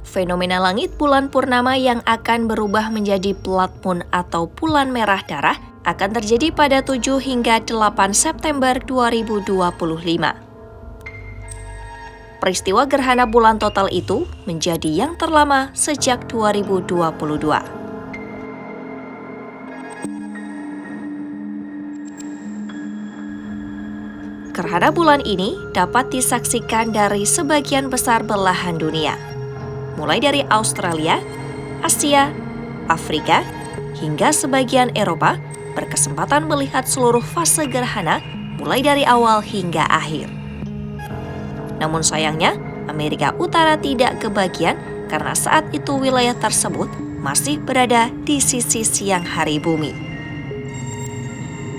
fenomena langit bulan purnama yang akan berubah menjadi blood moon atau bulan merah darah akan terjadi pada 7 hingga 8 September 2025. Peristiwa gerhana bulan total itu menjadi yang terlama sejak 2022. Gerhana bulan ini dapat disaksikan dari sebagian besar belahan dunia, mulai dari Australia, Asia, Afrika, hingga sebagian Eropa berkesempatan melihat seluruh fase gerhana mulai dari awal hingga akhir. Namun sayangnya, Amerika Utara tidak kebagian karena saat itu wilayah tersebut masih berada di sisi siang hari bumi.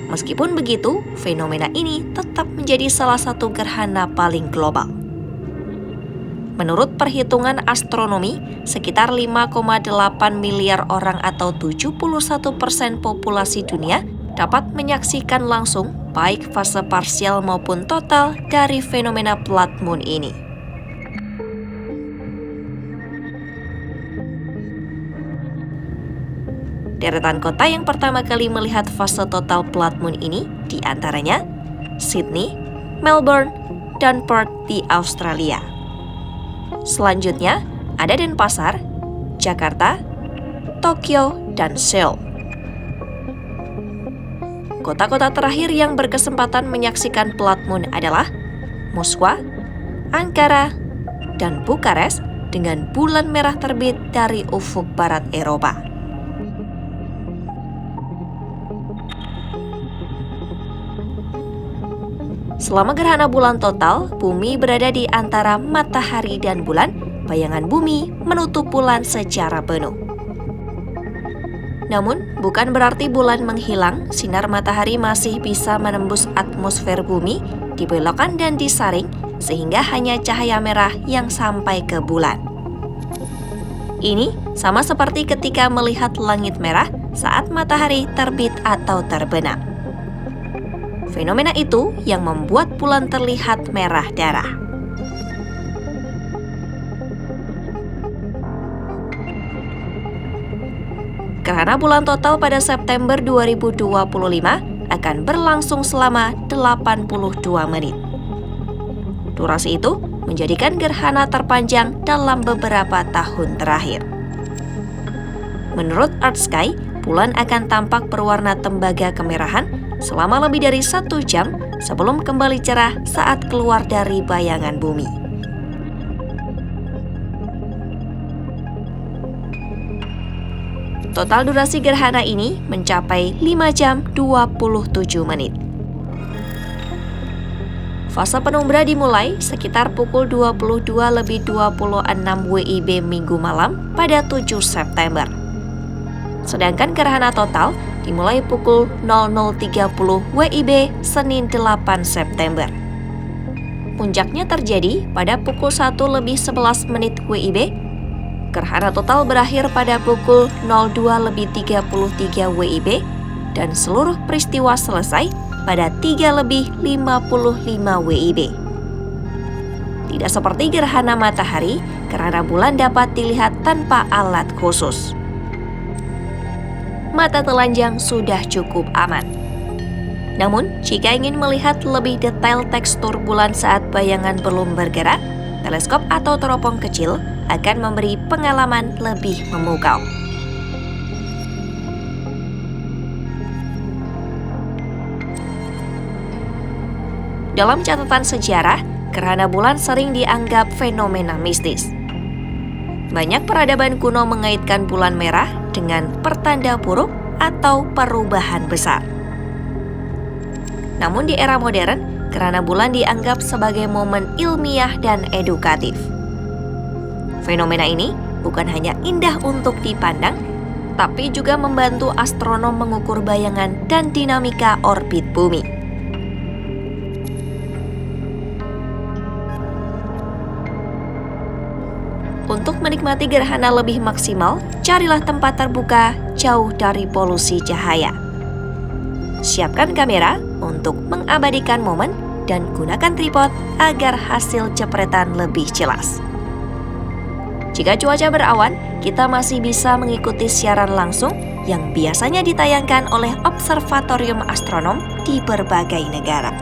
Meskipun begitu, fenomena ini tetap menjadi salah satu gerhana paling global. Menurut perhitungan astronomi, sekitar 5,8 miliar orang atau 71% populasi dunia dapat menyaksikan langsung baik fase parsial maupun total dari fenomena blood moon ini. Deretan kota yang pertama kali melihat fase total blood moon ini diantaranya Sydney, Melbourne, dan Perth di Australia. Selanjutnya ada Denpasar, Jakarta, Tokyo, dan Seoul. Kota-kota terakhir yang berkesempatan menyaksikan blood moon adalah Moskwa, Ankara, dan Bukares dengan bulan merah terbit dari ufuk barat Eropa. Selama gerhana bulan total, bumi berada di antara matahari dan bulan. Bayangan bumi menutup bulan secara penuh. Namun, bukan berarti bulan menghilang, sinar matahari masih bisa menembus atmosfer bumi, dibelokkan dan disaring, sehingga hanya cahaya merah yang sampai ke bulan. Ini sama seperti ketika melihat langit merah saat matahari terbit atau terbenam. Fenomena itu yang membuat bulan terlihat merah darah. Gerhana bulan total pada September 2025 akan berlangsung selama 82 menit. Durasi itu menjadikan gerhana terpanjang dalam beberapa tahun terakhir. Menurut EarthSky, bulan akan tampak berwarna tembaga kemerahan selama lebih dari 1 jam sebelum kembali cerah saat keluar dari bayangan bumi. Total durasi gerhana ini mencapai 5 jam 27 menit. Fase penumbra dimulai sekitar pukul 22:26 WIB Minggu malam pada 7 September. Sedangkan gerhana total dimulai pukul 00.30 WIB Senin 8 September. Puncaknya terjadi pada pukul 1:11 WIB. Gerhana total berakhir pada pukul 02:33 WIB dan seluruh peristiwa selesai pada 3:55 WIB. Tidak seperti gerhana matahari, gerhana bulan dapat dilihat tanpa alat khusus. Mata telanjang sudah cukup aman. Namun, jika ingin melihat lebih detail tekstur bulan saat bayangan belum bergerak, teleskop atau teropong kecil akan memberi pengalaman lebih memukau. Dalam catatan sejarah, gerhana bulan sering dianggap fenomena mistis. Banyak peradaban kuno mengaitkan bulan merah dengan pertanda buruk atau perubahan besar. Namun di era modern, gerhana bulan dianggap sebagai momen ilmiah dan edukatif. Fenomena ini bukan hanya indah untuk dipandang, tapi juga membantu astronom mengukur bayangan dan dinamika orbit bumi. Untuk menikmati gerhana lebih maksimal, carilah tempat terbuka jauh dari polusi cahaya. Siapkan kamera untuk mengabadikan momen dan gunakan tripod agar hasil jepretan lebih jelas. Jika cuaca berawan, kita masih bisa mengikuti siaran langsung yang biasanya ditayangkan oleh Observatorium Astronom di berbagai negara.